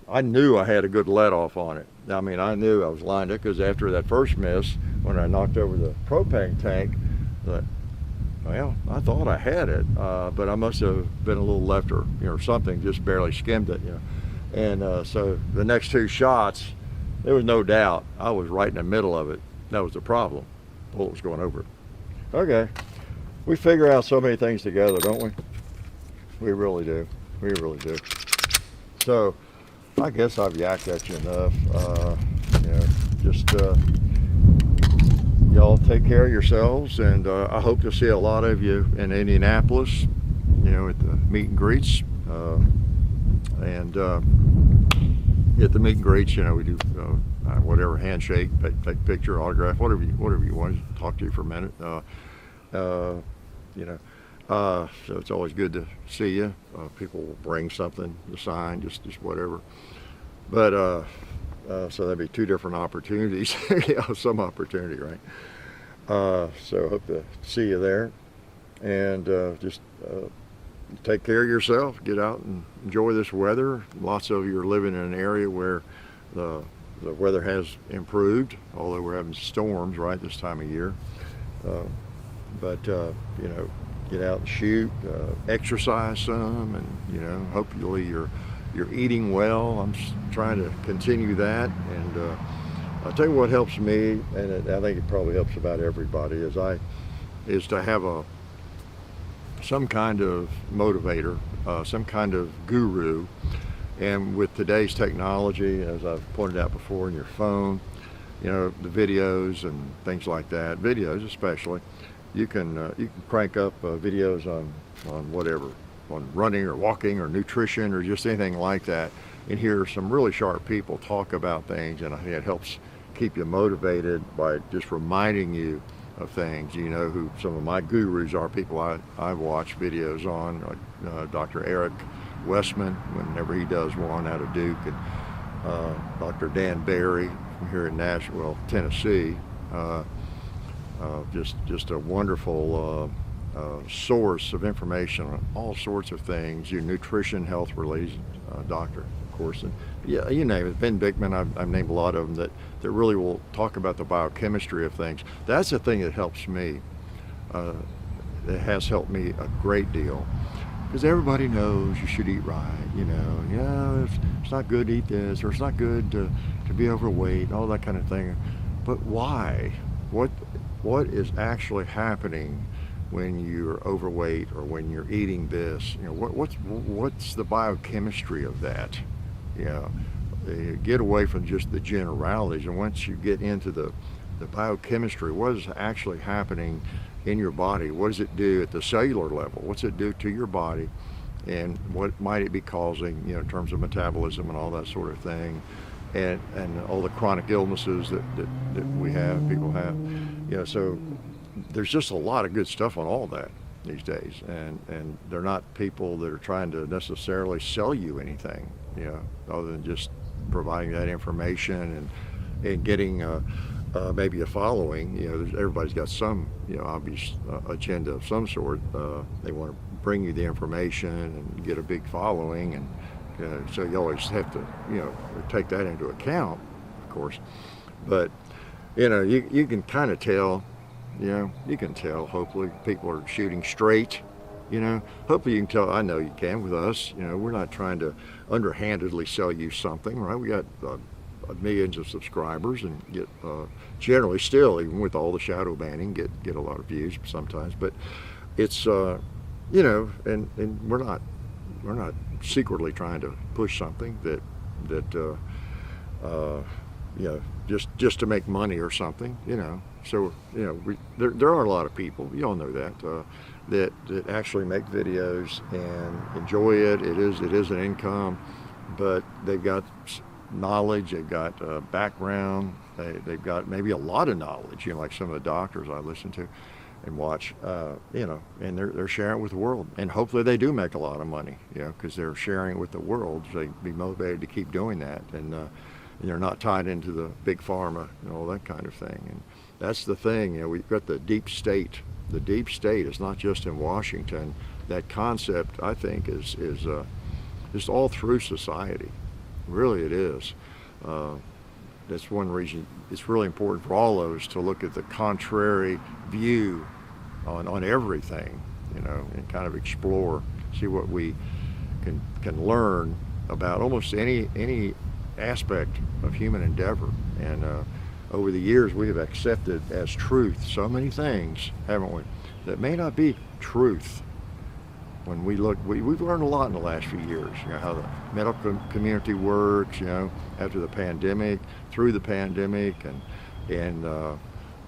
Speaker 2: I knew I had a good let off on it. I mean, I knew I was lined up because after that first miss, when I knocked over the propane tank, well, I thought I had it, but I must have been a little left or something, just barely skimmed it, And so the next two shots, there was no doubt I was right in the middle of it. That was the problem. The bullet was going over it. Okay, we figure out so many things together, don't we? We really do. We really do. So I guess I've yacked at you enough. Just y'all take care of yourselves, and I hope to see a lot of you in Indianapolis, at the meet and greets. And at the meet and greets, we do whatever, handshake, take picture, autograph, whatever you want. Talk to you for a minute. So it's always good to see you. People will bring something to sign, just whatever. But so that'd be two different opportunities. Some opportunity, right? So hope to see you there, and just take care of yourself. Get out and enjoy this weather. Lots of you are living in an area where the weather has improved, although we're having storms right this time of year. But get out and shoot, exercise some, and hopefully you're eating well. I'm trying to continue that, and I'll tell you what helps me, and I think it probably helps about everybody, is to have some kind of motivator, some kind of guru. And with today's technology, as I've pointed out before, in your phone, the videos and things like that, videos especially, you can crank up videos on whatever, on running or walking or nutrition or just anything like that, and hear some really sharp people talk about things, and I think it helps keep you motivated by just reminding you of things. Who some of my gurus are, people I've watched videos on, like Dr. Eric Westman, whenever he does one out of Duke, and Dr. Dan Barry from here in Nashville, Tennessee. Just a wonderful source of information on all sorts of things. Your nutrition, health related doctor, of course, and yeah, you name it. Ben Bickman, I've named a lot of them that really will talk about the biochemistry of things. That's the thing that helps me. It has helped me a great deal, because everybody knows you should eat right. It's not good to eat this, or it's not good to be overweight, all that kind of thing. But why? What is actually happening when you're overweight or when you're eating this? What's the biochemistry of that? Get away from just the generalities, and once you get into the biochemistry, what is actually happening in your body? What does it do at the cellular level? What's it do to your body, and what might it be causing, in terms of metabolism and all that sort of thing, and all the chronic illnesses that we have, people have. So there's just a lot of good stuff on all that these days, and they're not people that are trying to necessarily sell you anything, other than just providing that information and getting maybe a following. Everybody's got some obvious agenda of some sort. They want to bring you the information and get a big following, and so you always have to take that into account, of course. But you can kind of tell. You can tell, hopefully, people are shooting straight. Hopefully you can tell. I know you can with us. We're not trying to underhandedly sell you something, right? We got millions of subscribers and get generally still, even with all the shadow banning, get a lot of views sometimes. But it's and we're not secretly trying to push something that you know, just to make money or something, you know. So, you know, there are a lot of people, you all know that, that actually make videos and enjoy it. It is an income, but they've got knowledge, they've got background, they've got maybe a lot of knowledge, you know, like some of the doctors I listen to and watch, you know, and they're sharing it with the world, and hopefully they do make a lot of money, you know, because they're sharing it with the world, so they be motivated to keep doing that, and they're not tied into the big pharma and all that kind of thing. And that's the thing, you know, we've got the deep state. The deep state is not just in Washington. That concept, I think, is just all through society. Really, it is. That's one reason it's really important for all of us to look at the contrary view on everything, you know, and kind of explore, see what we can learn about almost any aspect of human endeavor. And over the years, we have accepted as truth so many things, haven't we, that may not be truth. When we look, we've learned a lot in the last few years, you know, how the medical community works, you know, after the pandemic, through the pandemic, and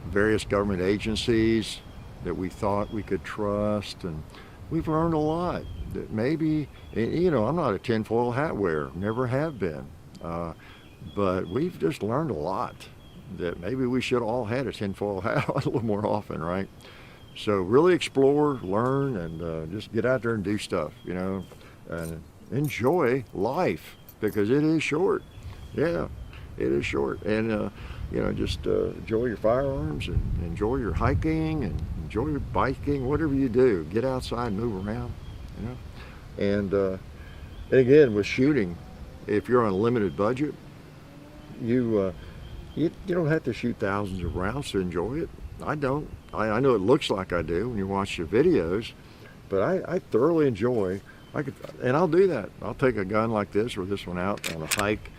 Speaker 2: various government agencies that we thought we could trust, and we've learned a lot that maybe, you know, I'm not a tinfoil hat wearer, never have been, but we've just learned a lot that maybe we should all had a tinfoil hat on a little more often, right? So really explore, learn, and just get out there and do stuff, you know, and enjoy life, because it is short. Yeah, it is short. And, you know, just enjoy your firearms, and enjoy your hiking, and enjoy your biking, whatever you do. Get outside and move around, you know. And again, with shooting, if you're on a limited budget, you don't have to shoot thousands of rounds to enjoy it. I don't. I know it looks like I do when you watch the videos, but I thoroughly enjoy. And I'll do that. I'll take a gun like this or this one out on a hike,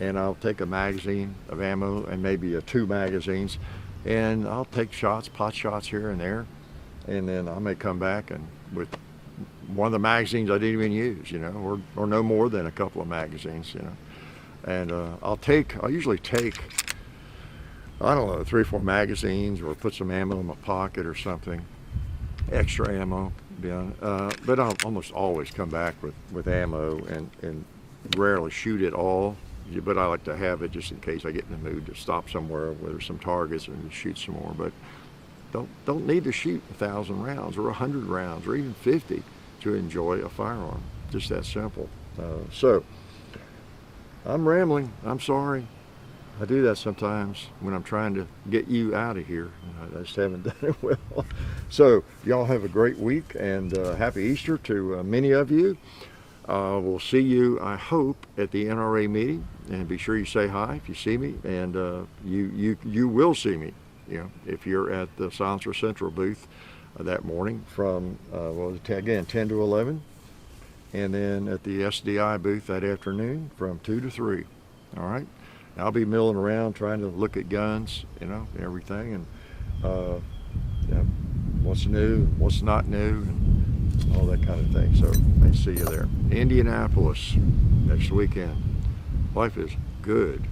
Speaker 2: and I'll take a magazine of ammo and maybe 2 magazines, and I'll take shots, pot shots here and there, and then I may come back and with one of the magazines I didn't even use, you know, or no more than a couple of magazines, you know, and I'll usually take, I don't know, 3 or 4 magazines, or put some ammo in my pocket or something, extra ammo, but I'll almost always come back with ammo, and rarely shoot it all, but I like to have it just in case I get in the mood to stop somewhere where there's some targets and shoot some more. But don't need to shoot 1,000 rounds or 100 rounds or even 50 to enjoy a firearm. Just that simple. So I'm rambling, I'm sorry. I do that sometimes when I'm trying to get you out of here. I just haven't done it well. So y'all have a great week, and happy Easter to many of you. We'll see you, I hope, at the NRA meeting, and be sure you say hi if you see me, and you will see me, you know, if you're at the Silencer Central booth that morning from, 10 to 11, and then at the SDI booth that afternoon from 2 to 3, all right? I'll be milling around trying to look at guns, you know, and everything, and you know, what's new, what's not new, and all that kind of thing. So I see you there. Indianapolis next weekend. Life is good.